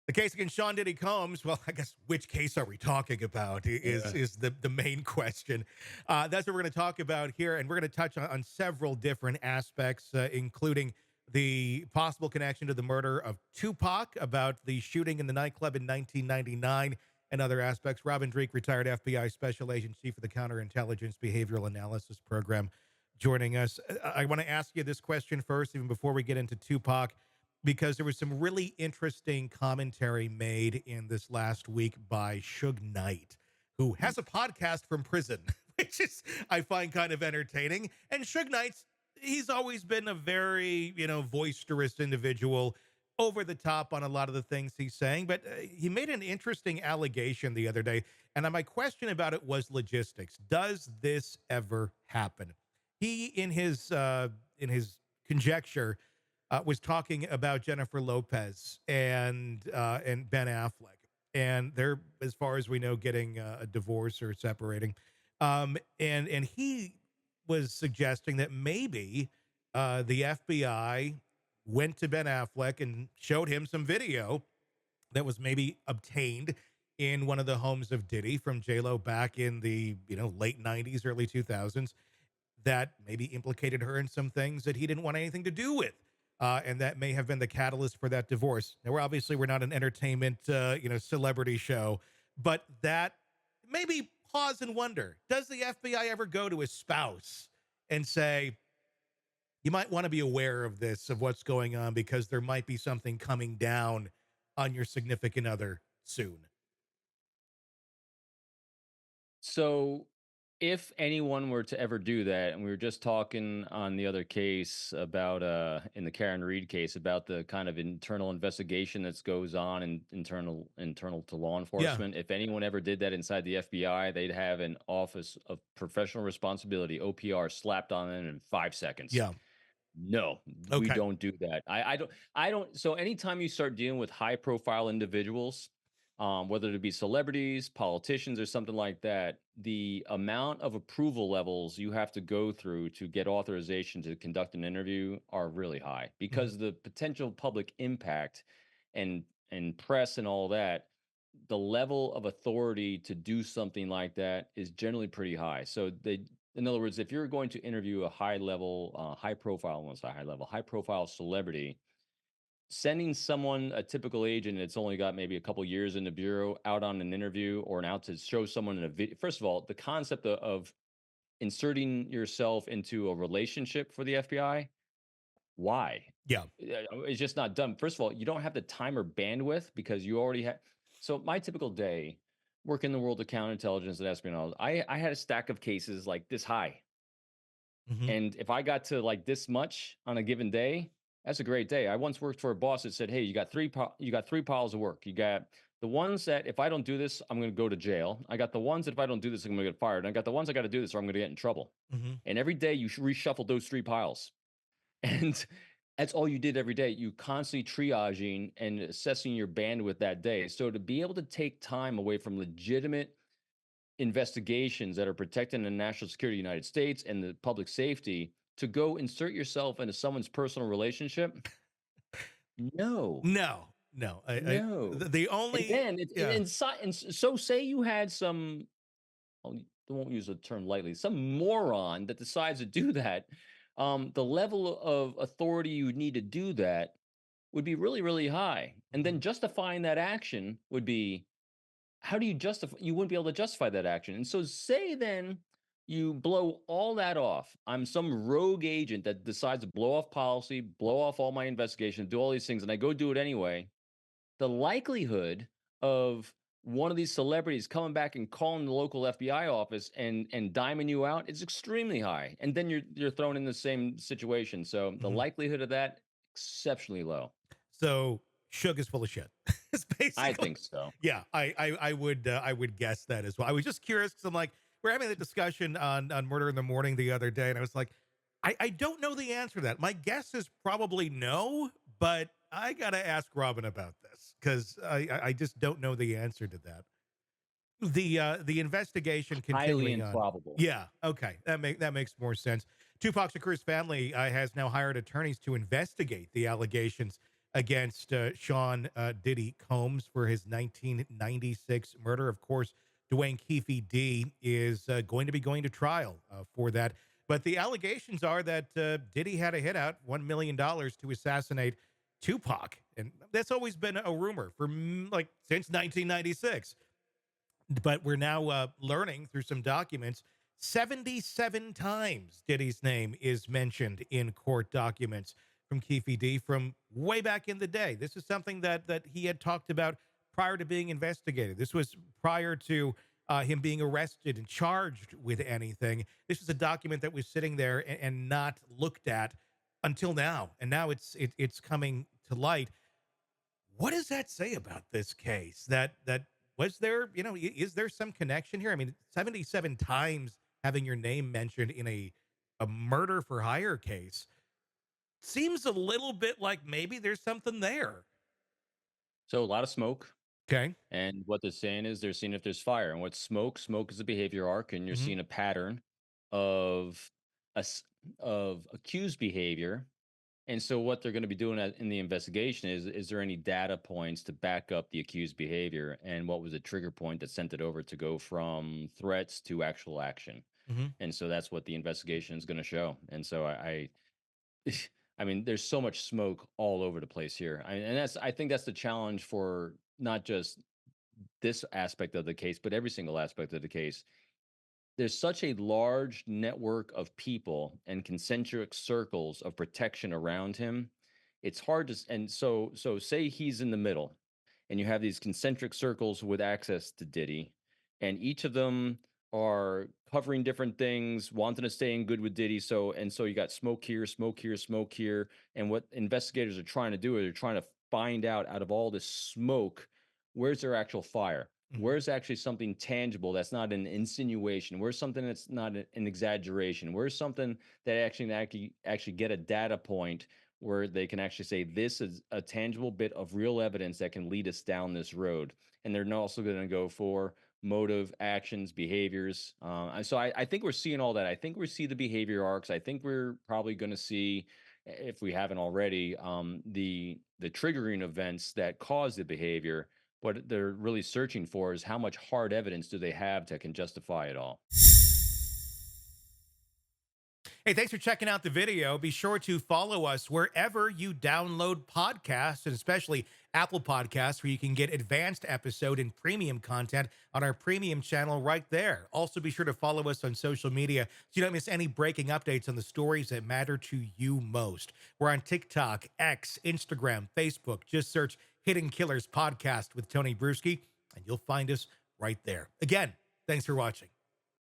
The case against Sean Diddy Combs, well, I guess which case are we talking about is the main question. That's what we're going to talk about here, and we're going to touch on several different aspects, including the possible connection to the murder of Tupac, about the shooting in the nightclub in 1999, and other aspects. Robin Dreeke, retired FBI Special Agent Chief of the Counterintelligence Behavioral Analysis Program, joining us. I want to ask you this question first, even before we get into Tupac, because there was some really interesting commentary made in this last week by Suge Knight, who has a podcast from prison, which is, I find, kind of entertaining. And Suge Knight's, he's always been a very, boisterous individual, over the top on a lot of the things he's saying. But he made an interesting allegation the other day. And my question about it was logistics. Does this ever happen? He, in his conjecture, was talking about Jennifer Lopez and Ben Affleck, and they're, as far as we know, getting a divorce or separating. And he was suggesting that maybe the FBI went to Ben Affleck and showed him some video that was maybe obtained in one of the homes of Diddy from J-Lo back in the late 90s, early 2000s, that maybe implicated her in some things that he didn't want anything to do with. And that may have been the catalyst for that divorce. Now, we're not an entertainment, celebrity show, but that maybe pause and wonder, does the FBI ever go to his spouse and say, you might want to be aware of this, of what's going on, because there might be something coming down on your significant other soon? So, if anyone were to ever do that, and we were just talking on the other case about in the Karen Reed case about the kind of internal investigation that goes on and internal to law Yeah. enforcement. If anyone ever did that inside the FBI, they'd have an Office of Professional Responsibility (OPR) slapped on them in 5 seconds. Yeah. No, we Okay. don't do that. I don't. So anytime you start dealing with high profile individuals, whether it be celebrities, politicians, or something like that, the amount of approval levels you have to go through to get authorization to conduct an interview are really high, Mhm. because the potential public impact and press and all that, the level of authority to do something like that is generally pretty high. So they, in other words, if you're going to interview a high level, high profile, once a high level, high profile celebrity, sending someone, a typical agent that's only got maybe a couple years in the bureau, out on an interview or an out to show someone in a video. First of all, the concept of inserting yourself into a relationship for the FBI, why? Yeah. It's just not done. First of all, you don't have the time or bandwidth because you already have. So my typical day, work in the world of counterintelligence and espionage, I had a stack of cases like this high. Hmm. And if I got to like this much on a given day, that's a great day. I once worked for a boss that said, "Hey, you got three piles of work. You got the ones that if I don't do this, I'm going to go to jail. I got the ones that if I don't do this, I'm going to get fired. And I got the ones I got to do this or I'm going to get in trouble." Hmm. And every day you reshuffle those three piles. And that's all you did every day. You constantly triaging and assessing your bandwidth that day. So to be able to take time away from legitimate investigations that are protecting the national security of the United States and the public safety to go insert yourself into someone's personal relationship? No, No, no. no. The And only, then it's yeah. so say you had some, I won't use the term lightly, some moron that decides to do that. The level of authority you would need to do that would be really, really high. And Mhm. then justifying that action would be, how do you justify, you wouldn't be able to justify that action. And so say then you blow all that off. I'm some rogue agent that decides to blow off policy, blow off all my investigation, do all these things, and I go do it anyway. The likelihood of one of these celebrities coming back and calling the local FBI office and diming you out is extremely high. And then you're thrown in the same situation. So the Mhm. likelihood of that exceptionally low. So Suge is full of shit. It's I basically, think so. yeah. I would guess that as well. I was just curious because I'm like, we're having the discussion on Murder in the Morning the other day, and I was like, I don't know the answer to that. My guess is probably no, but I gotta ask Robin about this because I just don't know the answer to that. The investigation Highly continuing on. improbable. Yeah, okay, that makes more sense. Tupac Shakur's family has now hired attorneys to investigate the allegations against Sean Diddy Combs for his 1996 murder. Of course, Dwayne Keefe D is going to be going to trial for that. But the allegations are that Diddy had a hit out, $1 million to assassinate Tupac. And that's always been a rumor for like since 1996. But we're now learning through some documents 77 times Diddy's name is mentioned in court documents from Keefe D from way back in the day. This is something that he had talked about prior to being investigated. This was prior to him being arrested and charged with anything. This is a document that was sitting there and not looked at until now, and now it's coming to light. What does that say about this case? That was there, is there some connection here? I mean, 77 times having your name mentioned in a murder for hire case seems a little bit like maybe there's something there. So a lot of smoke. Okay. And what they're saying is they're seeing if there's fire. And what's smoke? Smoke is a behavior arc, and you're Hmm. seeing a pattern of of accused behavior. And so what they're going to be doing in the investigation is there any data points to back up the accused behavior, and what was the trigger point that sent it over to go from threats to actual action? Hmm. And so that's what the investigation is going to show. And so I mean, there's so much smoke all over the place here. And I think that's the challenge for not just this aspect of the case, but every single aspect of the case. There's such a large network of people and concentric circles of protection around him. It's hard to, and so say he's in the middle, and you have these concentric circles with access to Diddy, and each of them are covering different things, wanting to stay in good with Diddy. So you got smoke here, smoke here, smoke here. And what investigators are trying to do is they're trying to find out of all this smoke, where's their actual fire? Hmm. Where's actually something tangible that's not an insinuation? Where's something that's not an exaggeration? Where's something that actually get a data point where they can actually say this is a tangible bit of real evidence that can lead us down this road? And they're also going to go for motive, actions, behaviors. And so I think we're seeing all that. I think we see the behavior arcs. I think we're probably going to see, if we haven't already, the triggering events that cause the behavior. What they're really searching for is how much hard evidence do they have that can justify it all. Hey, thanks for checking out the video. Be sure to follow us wherever you download podcasts, and especially Apple Podcasts, where you can get advanced episode and premium content on our premium channel right there. Also, be sure to follow us on social media so you don't miss any breaking updates on the stories that matter to you most. We're on TikTok, X, Instagram, Facebook. Just search Hidden Killers Podcast with Tony Brueski, and you'll find us right there. Again, thanks for watching.